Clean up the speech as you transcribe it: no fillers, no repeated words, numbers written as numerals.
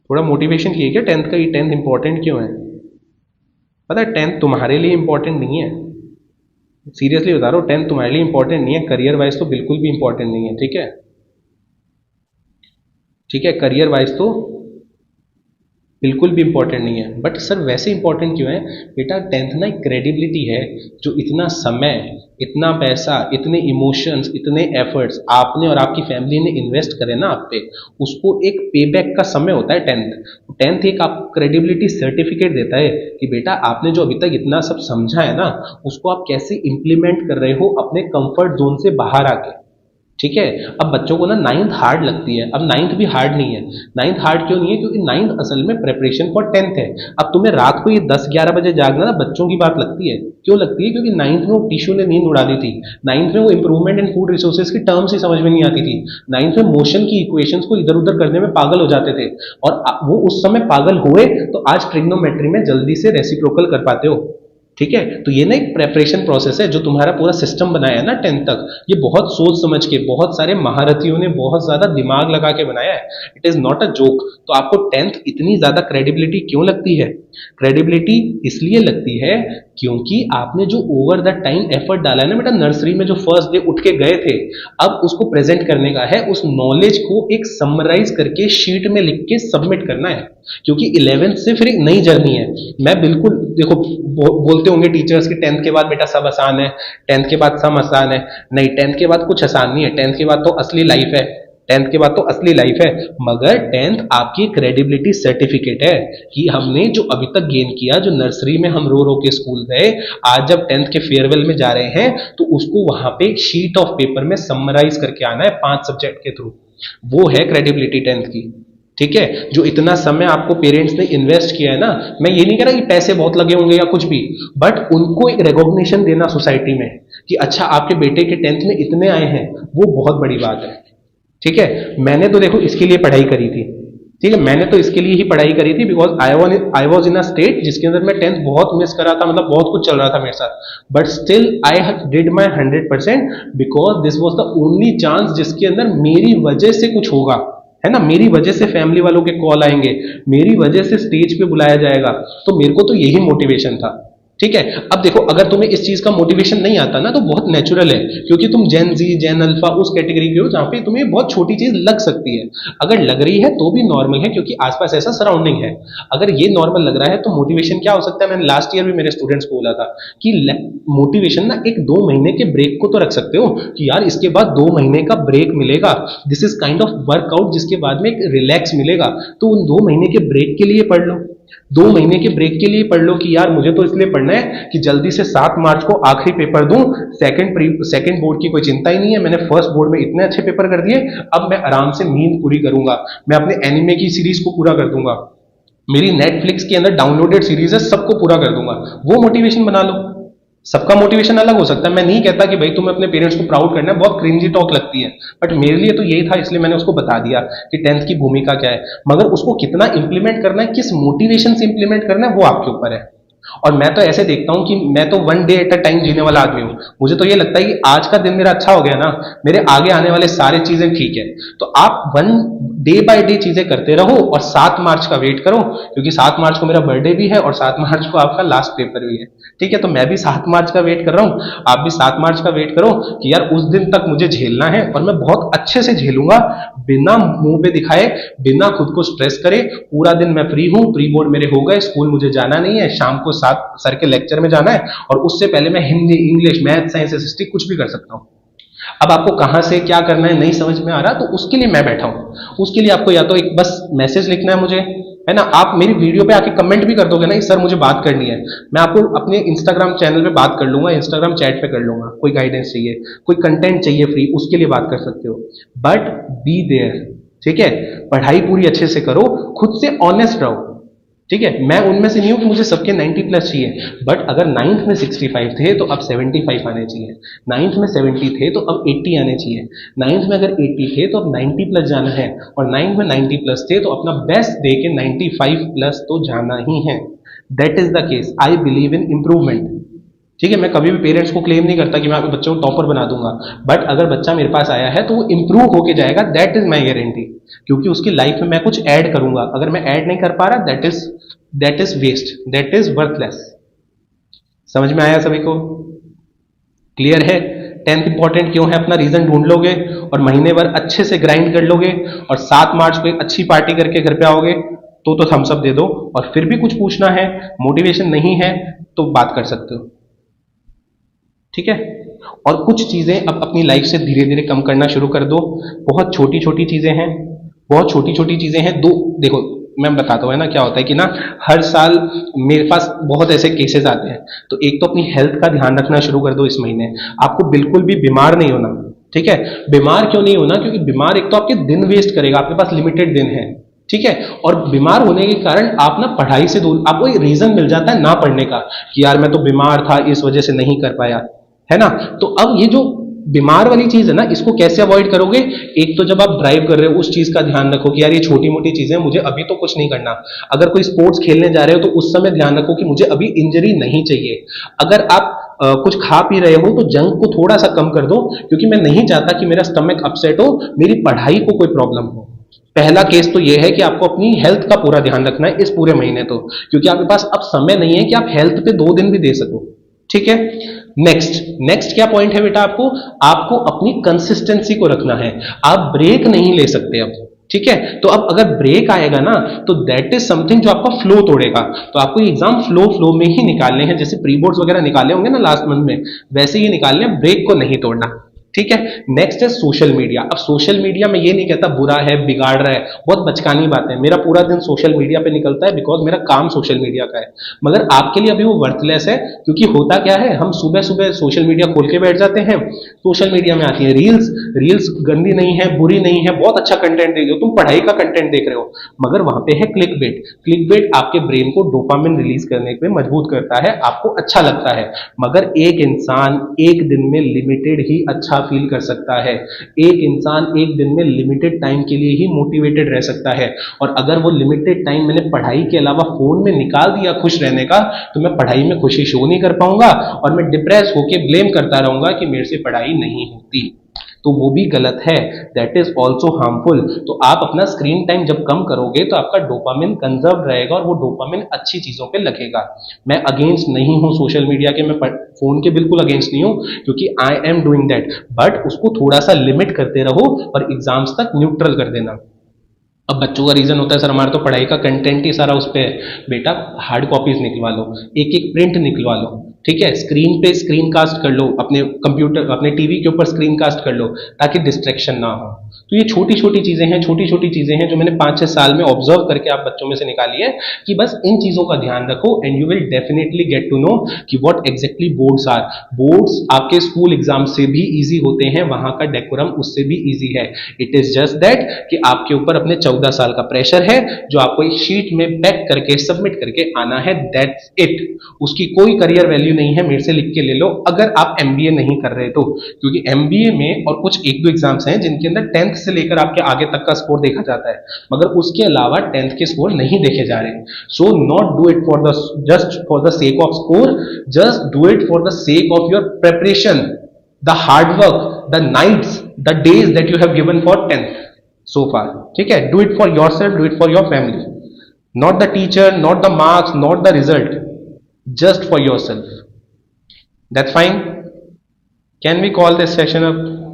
थोड़ा मोटिवेशन किए क्या टेंथ का, ये टेंथ इंपॉर्टेंट क्यों है? पता है टेंथ तुम्हारे लिए इंपॉर्टेंट नहीं है, सीरियसली बता रहा हूँ, टेंथ तुम्हारे लिए इंपॉर्टेंट नहीं है, करियर वाइज तो बिल्कुल भी इंपॉर्टेंट नहीं है, ठीक है? ठीक है, करियर वाइज तो बिल्कुल भी इंपॉर्टेंट नहीं है। बट सर वैसे इंपॉर्टेंट क्यों है? बेटा टेंथ ना एक क्रेडिबिलिटी है, जो इतना समय, इतना पैसा, इतने इमोशंस, इतने एफर्ट्स आपने और आपकी फैमिली ने इन्वेस्ट करे ना आप पे, उसको एक पे बैक का समय होता है टेंथ। टेंथ एक आपको क्रेडिबिलिटी सर्टिफिकेट देता है कि बेटा आपने जो अभी तक इतना सब समझा है ना, उसको आप कैसे इंप्लीमेंट कर रहे हो अपने कंफर्ट जोन से बाहर आके। ठीक है। अब बच्चों को ना नाइन्थ हार्ड लगती है, अब नाइन्थ भी हार्ड नहीं है। नाइन्थ हार्ड क्यों नहीं है? क्योंकि नाइन्थ असल में प्रेपरेशन फॉर टेंथ है। अब तुम्हें रात को ये 10-11 बजे जागना ना बच्चों की बात लगती है। क्यों लगती है? क्योंकि नाइन्थ में वो टिश्यू ने नींद उड़ा दी थी। नाइन्थ में वो इंप्रूवमेंट इन फूड रिसोर्सेज की टर्म्स ही समझ में नहीं आती थी। नाइन्थ में मोशन की इक्वेशंस को इधर उधर करने में पागल हो जाते थे। और वो उस समय पागल हुए तो आज ट्रिग्नोमेट्री में जल्दी से रेसिप्रोकल कर पाते हो। ठीक है। तो ये ना एक प्रेपरेशन प्रोसेस है जो तुम्हारा पूरा सिस्टम बनाया है ना टेंथ तक, ये बहुत सोच समझ के बहुत सारे महारथियों ने बहुत ज्यादा दिमाग लगा के बनाया है। It is not a joke. तो आपको टेंथ इतनी ज्यादा क्रेडिबिलिटी क्यों लगती है? क्रेडिबिलिटी इसलिए लगती है क्योंकि आपने जो ओवर द टाइम एफर्ट डाला है ना बेटा, नर्सरी में जो फर्स्ट डे उठ के गए थे, अब उसको प्रेजेंट करने का है, उस नॉलेज को एक समराइज करके शीट में लिख के सबमिट करना है। क्योंकि 11th से फिर एक नई जर्नी है। मैं बिल्कुल देखो बोलते होंगे टेंथ के टेंथ के बाद बेटा सब आसान है, टेंथ के बाद सब आसान है। नहीं, टेंथ के बाद कुछ आसान नहीं है, टेंथ के बाद तो असली लाइफ है। टेंथ के बाद तो असली लाइफ है। मगर टेंथ आपकी क्रेडिबिलिटी सर्टिफिकेट है कि हमने जो अभी तक गेन किया, जो नर्सरी में हम रो रो के स्कूल गए, आज जब टेंथ के फेयरवेल में जा रहे हैं तो उसको वहां पे शीट ऑफ पेपर में समराइज करके आना है 5 सब्जेक्ट के थ्रू। वो है क्रेडिबिलिटी टेंथ की। ठीक है। जो इतना समय आपको पेरेंट्स ने इन्वेस्ट किया है ना, मैं ये नहीं कह रहा कि पैसे बहुत लगे होंगे या कुछ भी, बट उनको एक रिकॉग्निशन देना सोसाइटी में कि अच्छा आपके बेटे के टेंथ में इतने आए हैं, वो बहुत बड़ी बात है। ठीक है। मैंने तो देखो इसके लिए पढ़ाई करी थी। ठीक है, मैंने तो इसके लिए ही पढ़ाई करी थी because I was in a state जिसके अंदर मैं टेंथ बहुत मिस करा था, मतलब बहुत कुछ चल रहा था मेरे साथ, but still I did my 100% because this was the only chance जिसके अंदर मेरी वजह से कुछ होगा, है ना, मेरी वजह से फैमिली वालों के कॉल आएंगे, मेरी वजह से स्टेज पे बुलाया जाएगा। तो मेरे को तो यही मोटिवेशन था। ठीक है। अब देखो अगर तुम्हें इस चीज का मोटिवेशन नहीं आता ना तो बहुत नेचुरल है, क्योंकि तुम जेन जी जेन अल्फा उस कैटेगरी के हो जहां पे तुम्हें बहुत छोटी चीज लग सकती है। अगर लग रही है तो भी नॉर्मल है, क्योंकि आसपास ऐसा सराउंडिंग है। अगर ये नॉर्मल लग रहा है तो मोटिवेशन क्या हो सकता है? मैंने लास्ट ईयर भी मेरे स्टूडेंट्स को बोला था कि मोटिवेशन ना एक 2 महीने के ब्रेक को तो रख सकते हो कि यार इसके बाद 2 महीने का ब्रेक मिलेगा, this is kind of workout, जिसके बाद में एक रिलैक्स मिलेगा, तो उन 2 महीने के ब्रेक के लिए पढ़ लो। 2 महीने के ब्रेक के लिए पढ़ लो कि यार मुझे तो इसलिए पढ़ना है कि जल्दी से 7 मार्च को आखिरी पेपर दूं, सेकंड बोर्ड की कोई चिंता ही नहीं है, मैंने फर्स्ट बोर्ड में इतने अच्छे पेपर कर दिए, अब मैं आराम से नींद पूरी करूंगा, मैं अपने एनिमे की सीरीज को पूरा कर दूंगा, मेरी नेटफ्लिक्स के अंदर डाउनलोडेड सीरीज है सबको पूरा कर दूंगा। वो मोटिवेशन बना लो। सबका मोटिवेशन अलग हो सकता है। मैं नहीं कहता कि भाई तुम्हें अपने पेरेंट्स को प्राउड करना है, बहुत क्रिंजी टॉक लगती है, बट मेरे लिए तो यही था, इसलिए मैंने उसको बता दिया कि टेंथ की भूमिका क्या है। मगर उसको कितना इंप्लीमेंट करना है, किस मोटिवेशन से इंप्लीमेंट करना है, वो आपके ऊपर है। और मैं तो ऐसे देखता हूं कि मैं तो 1 डे एट अ टाइम जीने वाला आदमी हूं। मुझे तो ये लगता है कि आज का दिन मेरा अच्छा हो गया ना, मेरे आगे आने वाले सारे चीजें ठीक है। तो आप 1 डे बाय डे चीजें करते रहो और 7 मार्च का वेट करो, क्योंकि 7 मार्च को मेरा बर्थडे भी है और 7 मार्च को आपका लास्ट पेपर भी है। ठीक है। तो मैं भी 7 मार्च का वेट कर रहा हूं, आप भी 7 मार्च का वेट करो कि यार उस दिन तक मुझे झेलना है और मैं बहुत अच्छे से झेलूंगा, बिना मुंह पे दिखाए, बिना खुद को स्ट्रेस करे। पूरा दिन मैं फ्री हूं, प्री बोर्ड मेरे हो गए, स्कूल मुझे जाना नहीं है, शाम को 7 सर के लेक्चर में जाना है, और उससे पहले मैं Hindi, English, math, science, SST कुछ भी कर सकता हूं। अब आपको कहां से क्या करना है नहीं समझ में आ रहा, तो उसके लिए मैं बैठा हूं। उसके लिए आपको या तो एक बस मैसेज लिखना है मुझे, है ना, आप मेरी वीडियो पे आके कमेंट भी कर दोगे ना, सर मुझे बात करनी है, मैं आपको अपने इंस्टाग्राम चैनल पे बात कर लूंगा, इंस्टाग्राम चैट पे कर लूंगा। कोई गाइडेंस चाहिए, कोई कंटेंट चाहिए फ्री, उसके लिए बात कर सकते हो, बट बी देयर। ठीक है। पढ़ाई पूरी अच्छे से करो, खुद से ऑनेस्ट रहो। ठीक है। मैं उनमें से नहीं हूं कि मुझे सबके 90+ चाहिए, बट अगर 9th में 65 थे तो अब 75 आने चाहिए, 9th में 70 थे तो अब 80 आने चाहिए, 9th में अगर 80 थे तो अब 90+ जाना है, और 9th में 90+ थे तो अपना बेस्ट दे के 95+ तो जाना ही है। That is the case. I believe in improvement. ठीक है, मैं कभी भी पेरेंट्स को क्लेम नहीं करता कि मैं आपके बच्चों को टॉपर बना दूंगा, बट अगर बच्चा मेरे पास आया है तो वो इंप्रूव होके जाएगा, दैट इज माई गारंटी, क्योंकि उसकी लाइफ में मैं कुछ ऐड करूंगा। अगर मैं ऐड नहीं कर पा रहा, that is waste, that is worthless. समझ में आया सभी को? क्लियर है? टेंथ इंपॉर्टेंट क्यों है अपना रीजन ढूंढ लोगे और महीने भर अच्छे से ग्राइंड कर लोगे और 7 मार्च को एक अच्छी पार्टी करके घर पे आओगे तो थम्स अप दे दो। और फिर भी कुछ पूछना है, मोटिवेशन नहीं है, तो बात कर सकते हो। ठीक है? और कुछ चीजें अब अपनी लाइफ से धीरे धीरे कम करना शुरू कर दो। बहुत छोटी छोटी चीजें हैं, बहुत छोटी छोटी चीजें हैं। दो देखो, मैं बताता हूँ, है ना, क्या होता है कि ना, हर साल मेरे पास बहुत ऐसे केसेस आते हैं। तो एक तो अपनी हेल्थ का ध्यान रखना शुरू कर दो इस महीने। आपको बिल्कुल भी बीमार नहीं होना। ठीक है? बीमार क्यों नहीं होना? क्योंकि बीमार एक तो आपके दिन वेस्ट करेगा, आपके पास लिमिटेड दिन है। ठीक है? और बीमार होने के कारण आप ना पढ़ाई से दूर, आपको एक रीजन मिल जाता है ना पढ़ने का कि यार मैं तो बीमार था इस वजह से नहीं कर पाया, है ना। तो अब ये जो बीमार वाली चीज है ना, इसको कैसे अवॉइड करोगे? एक तो जब आप ड्राइव कर रहे हो उस चीज का ध्यान रखो कि यार ये छोटी मोटी चीजें, मुझे अभी तो कुछ नहीं करना। अगर कोई स्पोर्ट्स खेलने जा रहे हो तो उस समय ध्यान रखो कि मुझे अभी इंजरी नहीं चाहिए। अगर आप कुछ खा पी रहे हो तो जंक को थोड़ा सा कम कर दो, क्योंकि मैं नहीं चाहता कि मेरा स्टमक अपसेट हो, मेरी पढ़ाई को कोई प्रॉब्लम हो। पहला केस तो यह है कि आपको अपनी हेल्थ का पूरा ध्यान रखना है इस पूरे महीने, तो क्योंकि आपके पास अब समय नहीं है कि आप हेल्थ पे 2 दिन भी दे सको। ठीक है? नेक्स्ट नेक्स्ट क्या पॉइंट है बेटा? आपको आपको अपनी कंसिस्टेंसी को रखना है। आप ब्रेक नहीं ले सकते अब। ठीक है? तो अब अगर ब्रेक आएगा ना, तो दैट इज समथिंग जो आपका फ्लो तोड़ेगा। तो आपको एग्जाम फ्लो में ही निकालने हैं, जैसे प्री बोर्ड्स वगैरह निकाले होंगे ना लास्ट मंथ में, वैसे ही निकालने हैं, ब्रेक को नहीं तोड़ना। ठीक है? नेक्स्ट है सोशल मीडिया। अब सोशल मीडिया में ये नहीं कहता बुरा है, बिगाड़ रहा है, बहुत बचकानी बात है। मेरा पूरा दिन सोशल मीडिया पे निकलता है बिकॉज मेरा काम सोशल मीडिया का है, मगर आपके लिए अभी वो वर्थलेस है। क्योंकि होता क्या है, हम सुबह सुबह सोशल मीडिया खोल के बैठ जाते हैं, सोशल मीडिया में आती है रील्स। रील्स गंदी नहीं है, बुरी नहीं है, बहुत अच्छा कंटेंट देख रहे हो, तुम पढ़ाई का कंटेंट देख रहे हो, मगर वहां पे है क्लिक बेट। क्लिक बेट आपके ब्रेन को डोपामिन रिलीज करने पे मजबूत करता है, आपको अच्छा लगता है, मगर एक इंसान एक दिन में लिमिटेड ही अच्छा फील कर सकता है। एक इंसान एक दिन में लिमिटेड टाइम के लिए ही मोटिवेटेड रह सकता है। और अगर वो लिमिटेड टाइम मैंने पढ़ाई के अलावा फोन में निकाल दिया खुश रहने का, तो मैं पढ़ाई में खुशी शो नहीं कर पाऊंगा और मैं डिप्रेस होकर ब्लेम करता रहूंगा कि मेरे से पढ़ाई नहीं होती। तो वो भी गलत है, दैट इज ऑल्सो हार्मफुल। तो आप अपना स्क्रीन टाइम जब कम करोगे तो आपका डोपामिन कंजर्व रहेगा और वो डोपामिन अच्छी चीजों पे लगेगा। मैं अगेंस्ट नहीं हूं सोशल मीडिया के, मैं फोन के बिल्कुल अगेंस्ट नहीं हूं, क्योंकि I am doing that, but उसको थोड़ा सा लिमिट करते रहो और एग्जाम्स तक न्यूट्रल कर देना। अब बच्चों का रीजन होता है सर हमारा तो पढ़ाई का कंटेंट ही सारा उस पर है। बेटा हार्ड कॉपीज निकलवा लो, एक एक प्रिंट निकलवा लो। ठीक है? स्क्रीन पे स्क्रीन कास्ट कर लो, अपने कंप्यूटर अपने टीवी के ऊपर स्क्रीन कास्ट कर लो, ताकि डिस्ट्रैक्शन ना हो। तो ये छोटी छोटी चीजें हैं, छोटी छोटी चीजें हैं जो मैंने 5-6 साल में ऑब्जर्व करके आप बच्चों में से निकाली है कि बस इन चीजों का ध्यान रखो and you will definitely get to know कि what exactly boards are. Boards आपके स्कूल एग्जाम से भी इजी होते हैं, वहां का डेकोरम उससे भी इजी है। इट इज जस्ट दैट कि आपके ऊपर अपने 14 साल का प्रेशर है जो आपको एक शीट में पैक करके सबमिट करके आना है, दैट्स इट। उसकी कोई करियर वैल्यू नहीं है, मेरे से लिख के ले लो अगर आप एमबीए नहीं कर रहे तो, क्योंकि एमबीए में और कुछ 1-2 एग्जाम्स हैं जिनके अंदर 10th से लेकर आपके आगे तक का स्कोर देखा जाता है, मगर उसके अलावा 10th के स्कोर नहीं देखे जा रहे। So not do it for the just for the sake of score, just do it for the sake of your preparation, the hard work, the nights, the days that you have given for 10th so far. ठीक है? Do it for yourself, do it for your family, not the teacher, not the marks, not the result, just for yourself. That's fine. Can we call this session up?